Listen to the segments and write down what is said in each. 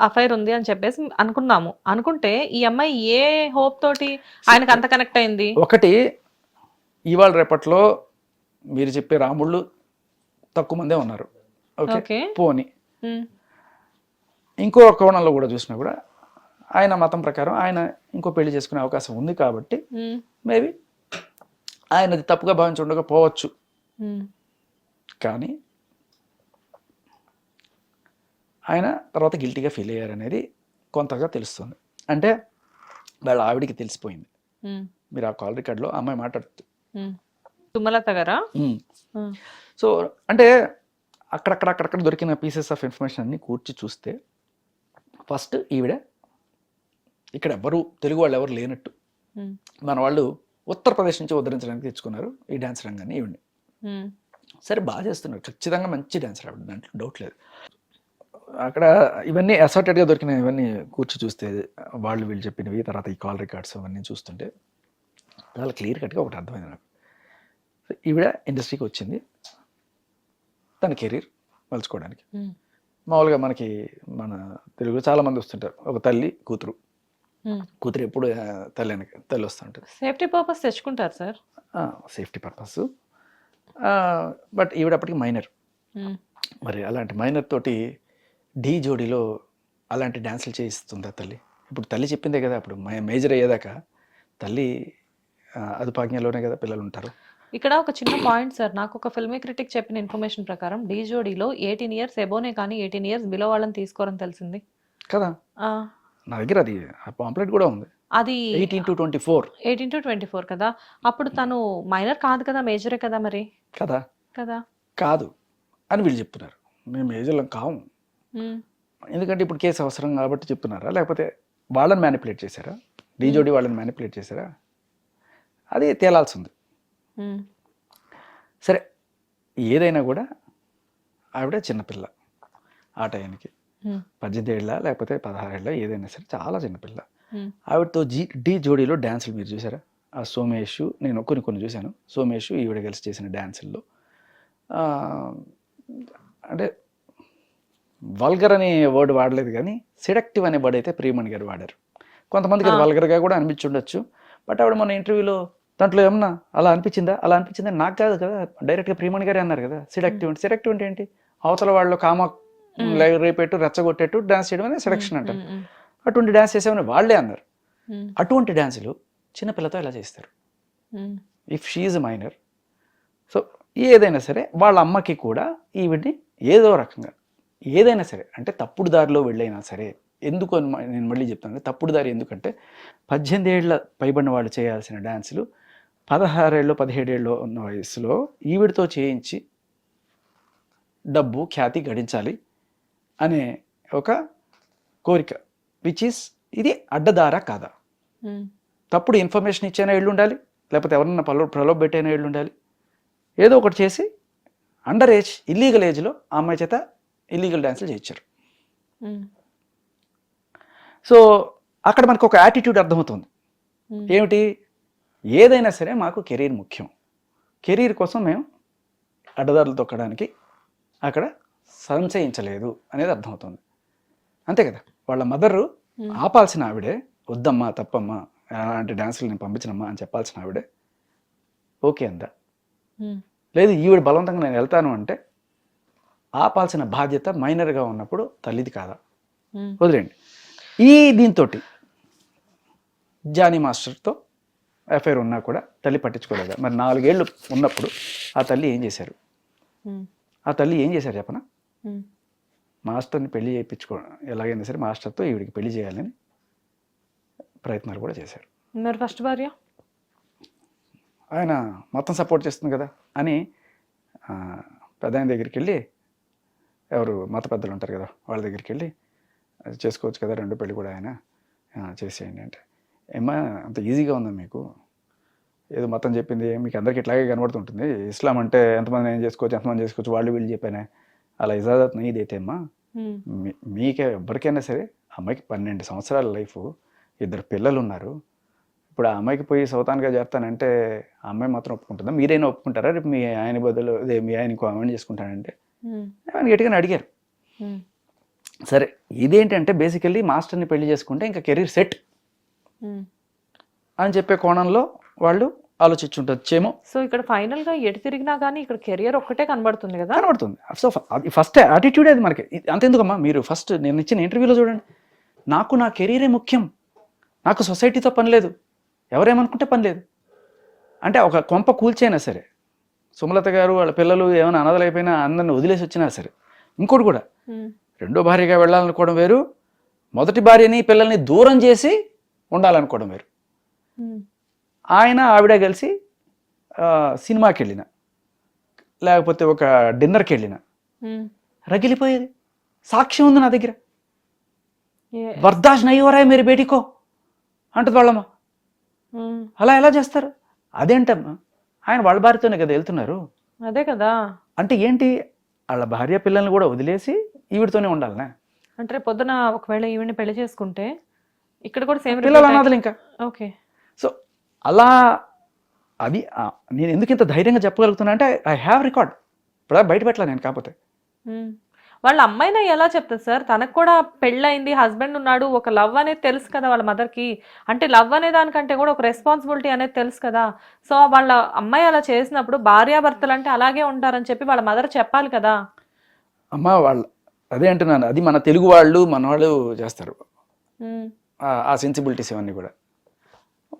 Affair ఉంది అని చెప్పేసి అనుకుంటే ఈ అమ్మాయి ఏ హోప్ తోటి ఆయనకు అంత కనెక్ట్ అయింది? ఒకటి, ఇవాళ రేపట్లో మీరు చెప్పే రాముళ్ళు తక్కువ మందే ఉన్నారు. ఓకే, పోని ఇంకో కోణంలో కూడా చూసినా కూడా ఆయన మతం ప్రకారం ఆయన ఇంకో పెళ్లి చేసుకునే అవకాశం ఉంది కాబట్టి మేబీ ఆయనది తప్పుగా భావించి ఉండకపోవచ్చు. కానీ ఆయన తర్వాత గిల్టీగా ఫీల్ అయ్యారనేది కొంతగా తెలుస్తుంది. అంటే వాళ్ళ ఆవిడికి తెలిసిపోయింది. మీరు ఆ కాల్ రికార్డులో అమ్మాయి మాట్లాడుతుంది, సుమలత గారా. సో అంటే అక్కడక్కడ దొరికిన పీసెస్ ఆఫ్ ఇన్ఫర్మేషన్ అన్ని కూర్చి చూస్తే ఫస్ట్ ఈవిడ ఇక్కడ తెలుగు వాళ్ళు ఎవరు లేనట్టు మన వాళ్ళు ఉత్తరప్రదేశ్ నుంచి ఉద్ధరించడానికి తెచ్చుకున్నారు ఈ డ్యాన్స్ రంగాన్ని ఈవిడ్ని. సరే, బాగా చేస్తున్నారు, ఖచ్చితంగా మంచి డ్యాన్సర్ ఆవిడ, దాంట్లో డౌట్ లేదు. అక్కడ ఇవన్నీ అసార్టెడ్గా దొరికిన ఇవన్నీ కూర్చి చూస్తే వీళ్ళు చెప్పినవి, తర్వాత ఈ కాల్ రికార్డ్స్ అవన్నీ చూస్తుంటే చాలా క్లియర్ కట్గా ఒకటి అర్థమైంది నాకు. ఈవిడ ఇండస్ట్రీకి వచ్చింది తన కెరీర్ మలుచుకోవడానికి. మామూలుగా మన తెలుగులో చాలా మంది వస్తుంటారు, ఒక తల్లి కూతురు ఎప్పుడు తల్లి వస్తుంటారు, సేఫ్టీ పర్పస్ తెచ్చుకుంటారు సార్, సేఫ్టీ పర్పస్. బట్ ఈవిడప్పటికి మైనర్. మరి అలాంటి మైనర్ తోటి ఢీ జోడీలో అలాంటి డ్యాన్సులు చేయిస్తుందా తల్లి? ఇప్పుడు తల్లి చెప్పిందే కదా, అప్పుడు మేజర్ అయ్యేదాకా తల్లి అదుపాజ్ఞలోనే కదా పిల్లలు ఉంటారు. ఇక్కడ ఒక చిన్న పాయింట్ సార్, నాకు ఒక ఫిల్మీ క్రిటిక్ చెప్పిన ఇన్ఫర్మేషన్ ప్రకారం ఢీ జోడీలో 18 years ఎబోనే కానీ 18 years బిలో వాళ్ళని తీసుకోరని తెలిసింది కదా. నా దగ్గర అది పాంప్లెట్ కూడా ఉంది, అది 18 to 24 కదా. అప్పుడు తను మైనర్ కాదు కదా, మేజరే కదా మరి. కదా కాదు అని వీళ్ళు చెప్తున్నారు. మేము మేజర్లం కాము, ఎందుకంటే ఇప్పుడు కేసు అవసరం కాబట్టి చెప్తున్నారా, లేకపోతే వాళ్ళని మ్యానిపులేట్ చేశారా, ఢీ జోడీ వాళ్ళని మ్యానిపులేట్ చేశారా, అది తేలాల్సి ఉంది. సరే, ఏదైనా కూడా ఆవిడ చిన్నపిల్ల, ఆ టైంకి 18 ఏళ్ళ లేకపోతే 16 ఏళ్ళ, ఏదైనా సరే చాలా చిన్నపిల్ల. ఆవిడతో ఢీ జోడీలో డ్యాన్సులు మీరు చూసారా? ఆ సోమేష్, నేను కొన్ని చూశాను, సోమేష్ ఈవిడ కలిసి చేసిన డ్యాన్సుల్లో అంటే వల్గర్ అనే వర్డ్ వాడలేదు, కానీ సెడక్టివ్ అనే వర్డ్ అయితే ప్రియమణి గారు వాడారు. కొంతమందికి అది వల్గర్గా కూడా అనిపించుండొచ్చు, బట్ ఆవిడ మన ఇంటర్వ్యూలో దాంట్లో ఏమన్నా అలా అనిపించిందా నాకు కాదు కదా, డైరెక్ట్గా ప్రియమణి గారే అన్నారు కదా. సెడక్టివ్ అంటే ఏంటి? అవతల వాళ్ళు కామ రేపెట్టు రెచ్చగొట్టేట్టు డ్యాన్స్ చేయడం అనేది సెడక్షన్ అంటారు. అటువంటి డ్యాన్స్ చేసామని వాళ్ళే అన్నారు. అటువంటి డ్యాన్సులు చిన్నపిల్లతో ఎలా చేస్తారు? ఇఫ్ షీఈ్ మైనర్, సో ఏదైనా సరే వాళ్ళ అమ్మకి కూడా ఈవిడ్ని ఏదో రకంగా ఏదైనా సరే, అంటే తప్పుడు దారిలో వెళ్ళైనా సరే, ఎందుకు అని నేను మళ్ళీ చెప్తాను, తప్పుడు దారి ఎందుకంటే 18 ఏళ్ళ పైబడిన వాళ్ళు చేయాల్సిన డ్యాన్సులు 16 ఏళ్ళు 17 ఏళ్ళు ఉన్న వయసులో ఈవిడితో చేయించి డబ్బు ఖ్యాతి గడించాలి అనే ఒక కోరిక, విచ్ ఈస్ ఇది అడ్డదారా కాదా? తప్పుడు ఇన్ఫర్మేషన్ ఇచ్చైనా ఏళ్ళు ఉండాలి, లేకపోతే ఎవరన్నా ప్రలోభ పెట్టైనా ఏళ్ళు ఉండాలి, ఏదో ఒకటి చేసి అండర్ ఏజ్ ఇల్లీగల్ ఏజ్లో ఆ అమ్మాయి చేత ఇల్లీగల్ డ్యాన్సులు చేయించారు. సో అక్కడ మనకు ఒక యాటిట్యూడ్ అర్థమవుతుంది, ఏమిటి? ఏదైనా సరే మాకు కెరీర్ ముఖ్యం, కెరీర్ కోసం మేము అడ్డదారులు తొక్కడానికి అక్కడ సంశయించలేదు అనేది అర్థమవుతుంది. అంతే కదా. వాళ్ళ మదరు ఆపాల్సిన ఆవిడే, వద్దమ్మా తప్పమ్మా అలాంటి డ్యాన్సులు నేను పంపించనమ్మా అని చెప్పాల్సిన ఆవిడే ఓకే అందా? లేదు, ఈవిడ బలవంతంగా నేను వెళ్తాను అంటే ఆపాల్సిన బాధ్యత మైనర్గా ఉన్నప్పుడు తల్లిది కాదా? వదిలేండి. దీంతో జానీ మాస్టర్తో ఎఫ్ఐఆర్ ఉన్నా కూడా తల్లి పట్టించుకోలేదా? మరి 4 ఏళ్ళు ఉన్నప్పుడు ఆ తల్లి ఏం చేశారు? చెప్పనా? మాస్టర్ని పెళ్లి చేయించుకోవడం ఎలాగైనా సరే మాస్టర్తో ఈవిడికి పెళ్లి చేయాలని ప్రయత్నాలు కూడా చేశారు. మరి ఫస్ట్ భార్య ఆయన మొత్తం సపోర్ట్ చేస్తుంది కదా అని పెద్ద ఆయన దగ్గరికి వెళ్ళి, ఎవరు మత పెద్దలు ఉంటారు కదా వాళ్ళ దగ్గరికి వెళ్ళి, చేసుకోవచ్చు కదా 2 పెళ్ళి కూడా ఆయన చేసేయండి అంటే, ఏమా అంత ఈజీగా ఉందా మీకు? ఏదో మతం చెప్పింది మీకు అందరికి ఇట్లాగే కనబడుతుంటుంది, ఇస్లాం అంటే ఎంతమంది ఏం చేసుకోవచ్చు, ఎంతమంది చేసుకోవచ్చు, వాళ్ళు వీళ్ళు చెప్పానే, అలా ఇజాజత్ నీదైతే అమ్మా, మీకే ఎవరికైనా సరే, అమ్మాయికి 12 సంవత్సరాల లైఫ్, 2 పిల్లలు ఉన్నారు, ఇప్పుడు ఆ అమ్మాయికి పోయి సౌతాన్గా చేస్తానంటే ఆ అమ్మాయి మాత్రం ఒప్పుకుంటుందా? మీరైనా ఒప్పుకుంటారా? రేపు మీ ఆయన బదులు మీ ఆయన ఇంకో అమ్మాయిని చేసుకుంటానంటే ఆయన గట్టిగానే అడిగారు. సరే ఇదేంటంటే బేసికల్లీ మాస్టర్ని పెళ్లి చేసుకుంటే ఇంకా కెరీర్ సెట్ అని చెప్పే కోణంలో వాళ్ళు ఆలోచించుంటచ్చేమో. సో ఇక్కడ ఫైనల్ గా ఎటు తిరిగినా కానీ ఇక్కడ కెరియర్ ఒక్కటే కనబడుతుంది కదా. కనబడుతుంది. సో అది ఫస్ట్ యాటిట్యూడ్ అది మనకి. అంతెందుకమ్మా, మీరు ఫస్ట్ నేను ఇచ్చిన ఇంటర్వ్యూలో చూడండి, నాకు నా కెరీరే ముఖ్యం, నాకు సొసైటీతో పని లేదు, ఎవరేమనుకుంటే పని లేదు. అంటే ఒక కొంప కూల్చైనా సరే, సుమలత గారు వాళ్ళ పిల్లలు ఏమైనా అనాథలైపోయినా అందరిని వదిలేసి వచ్చినా సరే, ఇంకోటి కూడా రెండో భార్యగా వెళ్ళాలనుకోవడం వేరు, మొదటి భార్యని పిల్లల్ని దూరం చేసి ఉండాలనుకోవడం వేరు. ఆయన ఆవిడ కలిసి సినిమాకి వెళ్ళిన, లేకపోతే ఒక డిన్నర్కి వెళ్ళిన రగిలిపోయేది. సాక్ష్యం ఉంది నా దగ్గర. బర్దాష్ నయ్యోరాయ్ మీరు బేటీకో అంటది వాళ్ళమ్మ. అలా ఎలా చేస్తారు? అదేంటమ్మా, ఆయన వాళ్ళ భార్యతోనే కదా వెళ్తున్నారు. అదే కదా. అంటే ఏంటి, వాళ్ళ భార్య పిల్లల్ని కూడా వదిలేసి ఈవిడితోనే ఉండాలనే. అంటే పొద్దున ఒకవేళ ఈవిడ్ని పెళ్లి చేసుకుంటే ఇక్కడ కూడా సేమ్ పిల్లలు అనాథలు ఇంకా. ఓకే. సో అలా అది నేను ఎందుకు ఇంత ధైర్యంగా చెప్పగలుగుతున్నా అంటే ఐ హ్యావ్ రికార్డ్. ఇప్పుడు బయట పెట్టలే నేను. కాకపోతే వాళ్ళ అమ్మాయినా ఎలా చెప్తుంది సార్? తనకు కూడా పెళ్ళయింది, హస్బెండ్ ఉన్నాడు, ఒక లవ్ అనేది తెలుసు కదా వాళ్ళ మదర్కి. అంటే లవ్ అనే దానికంటే కూడా ఒక రెస్పాన్సిబిలిటీ అనేది తెలుసు కదా. సో వాళ్ళ అమ్మాయి అలా చేసినప్పుడు భార్యాభర్తలు అంటే అలాగే ఉంటారని చెప్పి వాళ్ళ మదర్ చెప్పాలి కదా. అమ్మ వాళ్ళు అదే అంటున్నాను, అది మన తెలుగు వాళ్ళు మన వాళ్ళు చేస్తారు ఆ సెన్సిబిలిటీస్ ఇవన్నీ కూడా.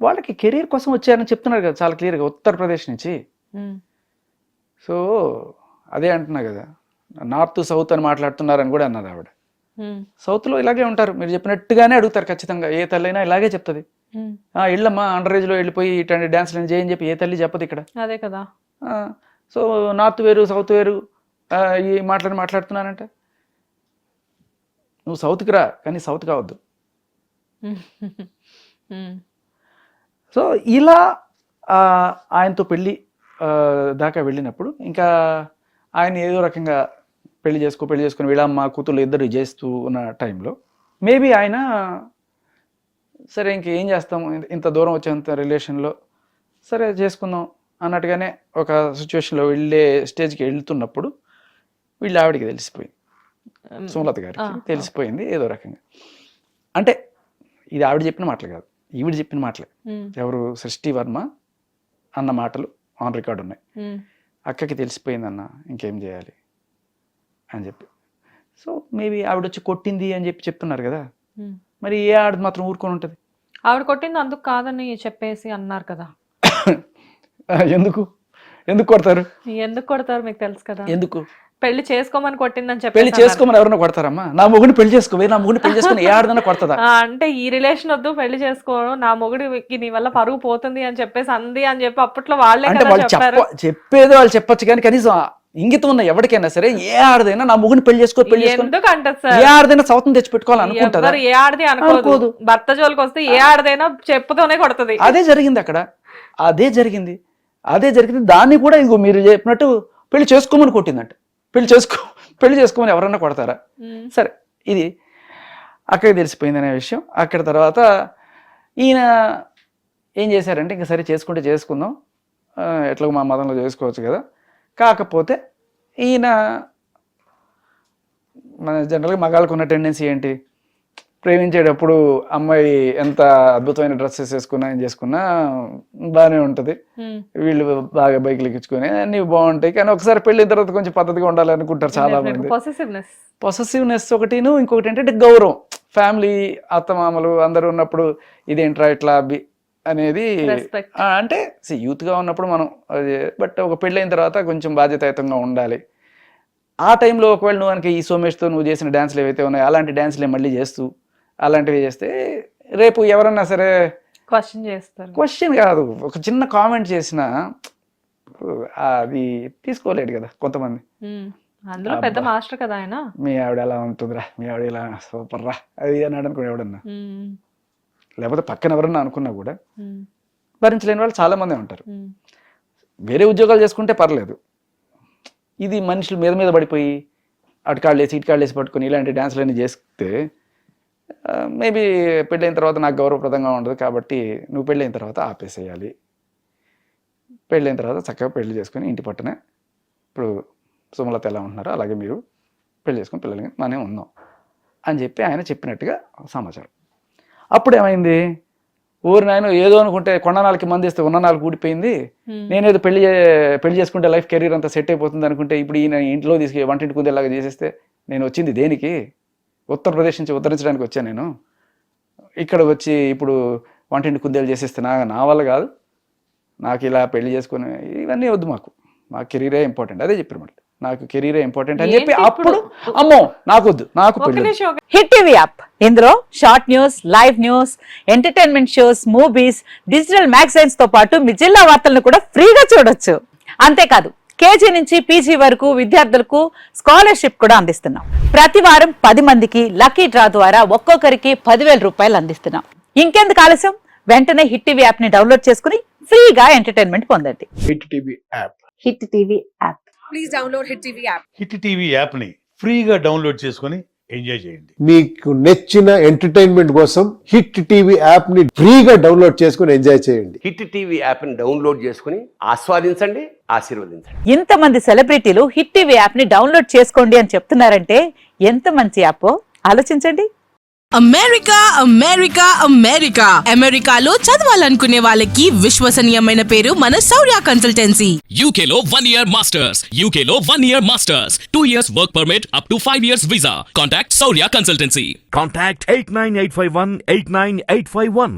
వాళ్ళకి కెరీర్ కోసం వచ్చారని చెప్తున్నారు కదా చాలా క్లియర్గా, ఉత్తరప్రదేశ్ నుంచి. సో అదే అంటున్నా కదా, నార్త్ సౌత్ అని మాట్లాడుతున్నారని కూడా అన్నది ఆవిడ. సౌత్లో ఇలాగే ఉంటారు, మీరు చెప్పినట్టుగానే అడుగుతారు ఖచ్చితంగా. ఏ తల్లి అయినా ఇలాగే చెప్తుంది, ఇళ్ళమ్మా అండర్ ఏజ్లో వెళ్ళిపోయి ఇట్లాంటి డ్యాన్స్లు చేయని చెప్పి ఏ తల్లి చెప్పదు ఇక్కడ. అదే కదా. సో నార్త్ వేరు సౌత్ వేరు ఈ మాట్లాడుతున్నానంటే, నువ్వు సౌత్కి రా కానీ సౌత్ కావద్దు. సో ఇలా ఆయనతో పెళ్ళి దాకా వెళ్ళినప్పుడు ఇంకా ఆయన ఏదో రకంగా పెళ్లి చేసుకుని వీళ్ళమ్మ కూతుళ్ళు ఇద్దరు చేస్తూ ఉన్న టైంలో మేబీ ఆయన సరే ఇంకేం చేస్తాము, ఇంత దూరం వచ్చేంత రిలేషన్లో సరే చేసుకుందాం అన్నట్టుగానే ఒక సిచ్యువేషన్లో వెళ్ళే స్టేజ్కి వెళ్తున్నప్పుడు వీళ్ళ ఆవిడికి తెలిసిపోయింది, సుమలత గారికి తెలిసిపోయింది ఏదో రకంగా. అంటే ఇది ఆవిడ చెప్పిన మాటలు కాదు, ఈవిడ చెప్పిన మాటలే. ఎవరు, సృష్టి వర్మ అన్న మాటలు ఆన్ రికార్డ్ ఉన్నాయి. అక్కకి తెలిసిపోయిందన్న ఇంకేం చేయాలి అని చెప్పి. సో మేబీ ఆవిడ వచ్చి కొట్టింది అని చెప్పి చెప్తున్నారు కదా, మరి ఏ ఆవిడ మాత్రం ఊరుకొని ఉంటుంది? ఆవిడ కొట్టింది అందుకు కాదని చెప్పేసి అన్నారు కదా. ఎందుకు కొడతారు? ఎందుకు కొడతారు మీకు తెలుసు కదా. ఎందుకు? పెళ్లి చేసుకోమని కొట్టిందని చెప్పి. పెళ్లి చేసుకోమని ఎవరైనా కొడతారమ్మా? నా మొగుడిని పెళ్లి చేసుకోవే, నా మొగుడిని పెళ్లి చేసుకుని ఏ ఆడదన్నా కొడతా? అంటే ఈ రిలేషన్ వద్దు, పెళ్లి చేసుకోవడం, నా మొగుడికి నీ వల్ల పరుగు పోతుంది అని చెప్పేసి అంది అని చెప్పి అప్పట్లో వాళ్ళే అంటే వాళ్ళు చెప్పేది వాళ్ళు చెప్పొచ్చు, కానీ కనీసం ఇంగితం ఉన్న ఎవరికైనా సరే ఏ ఆడదైనా నా మొగుడిని పెళ్లి చేసుకోవాలి, ఎందుకు అంటారు సార్? ఏ ఆడదైనా సౌతం తెచ్చి పెట్టుకోవాలి అనుకుంటారు. ఏ ఆడది అనుకోదు, భర్త జోలికి వస్తే ఏ ఆడదైనా చెప్పుతోనే కొడుతుంది. అదే జరిగింది అక్కడ, అదే జరిగింది. దాన్ని కూడా ఇంకో మీరు చెప్పినట్టు పెళ్లి చేసుకోమని కొట్టిందంట. పెళ్లి చేసుకోమని ఎవరన్నా కొడతారా? సరే, ఇది అక్కడికి తెలిసిపోయింది అనే విషయం. అక్కడ తర్వాత ఈయన ఏం చేశారంటే, ఇంకా సరే చేసుకుందాం, ఎట్లా మా మతంలో చేసుకోవచ్చు కదా. కాకపోతే ఈయన మన జనరల్గా మగాళ్ళకు ఉన్న టెండెన్సీ ఏంటి, ప్రేమించేటప్పుడు అమ్మాయి ఎంత అద్భుతమైన డ్రెస్సెస్ వేసుకున్నా ఏం చేసుకున్నా బాగానే ఉంటుంది, వీళ్ళు బాగా బైక్లు ఎక్కించుకుని అన్ని బాగుంటాయి, కానీ ఒకసారి పెళ్ళిన తర్వాత కొంచెం పద్ధతిగా ఉండాలి అనుకుంటారు చాలా మంది. పొసెసివ్నెస్ ఒకటిను, ఇంకొకటి ఏంటంటే గౌరవం. ఫ్యామిలీ అత్తమామలు అందరూ ఉన్నప్పుడు ఇదేంట్రా ఇట్లా అనేది అంటే యూత్గా ఉన్నప్పుడు మనం అది, బట్ ఒక పెళ్ళైన తర్వాత కొంచెం బాధ్యతాయుతంగా ఉండాలి. ఆ టైంలో ఒకవేళ నువ్వు కనుక ఈ సోమేష్తో నువ్వు చేసిన డ్యాన్స్లు ఏవైతే ఉన్నాయో అలాంటి డ్యాన్స్లే మళ్ళీ చేస్తూ అలాంటివి చేస్తే రేపు ఎవరన్నా సరే క్వశ్చన్ చేస్తారు. క్వశ్చన్ కాదు, ఒక చిన్న కామెంట్ చేసినా అది తీసుకోలేడు కదా కొంతమంది. అందులో పెద్ద మాస్టర్ కదా ఆయన. మీ ఆవిడ ఎలా ఉంటుందిరా, మీ ఆవిడ ఇలా సూపర్ రా అది అన్నాడు అనుకో ఎవడన్నా, లేకపోతే పక్కన ఎవరన్నా అనుకున్నా కూడా భరించలేని వాళ్ళు చాలా మందే ఉంటారు. వేరే ఉద్యోగాలు చేసుకుంటే పర్లేదు, ఇది మనుషులు మీద పడిపోయి అటుకాళ్ళు వేసి ఇటుకాళ్ళు వేసి పట్టుకుని ఇలాంటి డ్యాన్స్లు అన్నీ చేస్తే మేబీ పెళ్ళైన తర్వాత నాకు గౌరవప్రదంగా ఉండదు, కాబట్టి నువ్వు పెళ్ళైన తర్వాత ఆపేసేయాలి. పెళ్ళైన తర్వాత చక్కగా పెళ్లి చేసుకుని ఇంటి పట్టునే ఇప్పుడు సుమలత ఎలా ఉంటున్నారో అలాగే మీరు పెళ్లి చేసుకుని పిల్లలకి మనమే ఉందాం అని చెప్పి ఆయన చెప్పినట్టుగా సమాచారం. అప్పుడు ఏమైంది, ఊరు నాయన ఏదో అనుకుంటే కొండనాలకి మంది ఇస్తే ఉన్న నాలుగు ఊడిపోయింది, నేనేదో పెళ్లి చేసుకుంటే లైఫ్ కెరీర్ అంతా సెట్ అయిపోతుంది అనుకుంటే ఇప్పుడు ఈయన ఇంట్లో తీసుకు వంటింటి కుందేలాగా చేసేస్తే నేను వచ్చింది దేనికి? ఉత్తరప్రదేశ్ నుంచి ఉద్ధరించడానికి వచ్చాను నేను. ఇక్కడ వచ్చి ఇప్పుడు వంటింటి కుందేలు చేసేస్తే నా వల్ల కాదు, నాకు ఇలా పెళ్లి చేసుకుని ఇవన్నీ వద్దు, మా కెరీరే ఇంపార్టెంట్. అదే చెప్పారు మళ్ళీ, నాకు కెరీరే ఇంపార్టెంట్ అని చెప్పి అప్పుడు అమ్మో నాకొద్దు, నాకు పెళ్లి. హిట్ టీవీ యాప్, ఇందులో short news, live news, entertainment shows, movies, digital magazines తో పాటు మీ జిల్లా వార్తలను కూడా ఫ్రీగా చూడొచ్చు. అంతేకాదు కేజీ నుంచి పీజీ వరకు విద్యార్థులకు స్కాలర్షిప్ కూడా అందిస్తున్నాం. ప్రతి వారం 10 మందికి లక్కీ డ్రా ద్వారా ఒక్కొక్కరికి 10,000 రూపాయలు అందిస్తున్నాం. ఇంకెందుకు ఆలస్యం, వెంటనే హిట్ టీవీ యాప్ ని డౌన్లోడ్ చేసుకుని ఫ్రీగా ఎంటర్టైన్మెంట్ పొందండి. Hit TV app. Hit TV app. Please download hit TV app. Hit TV యాప్ని ఫ్రీగా డౌన్లోడ్ చేసుకొని ఎంజాయ్ చేయండి. మీకు నచ్చిన ఎంటర్టైన్మెంట్ కోసం హిట్ టీవీ యాప్ ని ఫ్రీగా డౌన్లోడ్ చేసుకుని ఎంజాయ్ చేయండి. హిట్ టీవీ యాప్ని డౌన్లోడ్ చేసుకుని ఆస్వాదించండి, ఆశీర్వదించండి. ఇంతమంది సెలబ్రిటీలు హిట్ టీవీ యాప్ ని డౌన్లోడ్ చేసుకోండి అని చెప్తున్నారంటే ఎంత మంచి యాప్ ఆలోచించండి. అమెరికా అమెరికా అమెరికా అమెరికాలో చదవాలనుకునే వాళ్ళకి విశ్వసనీయమైన పేరు మన శౌర్య కన్సల్టెన్సీ. UK లో 1 year masters. UK లో 1 year masters. 2 years work permit up to 5 years visa. Contact Saurya Consultancy. Contact 89851 89851.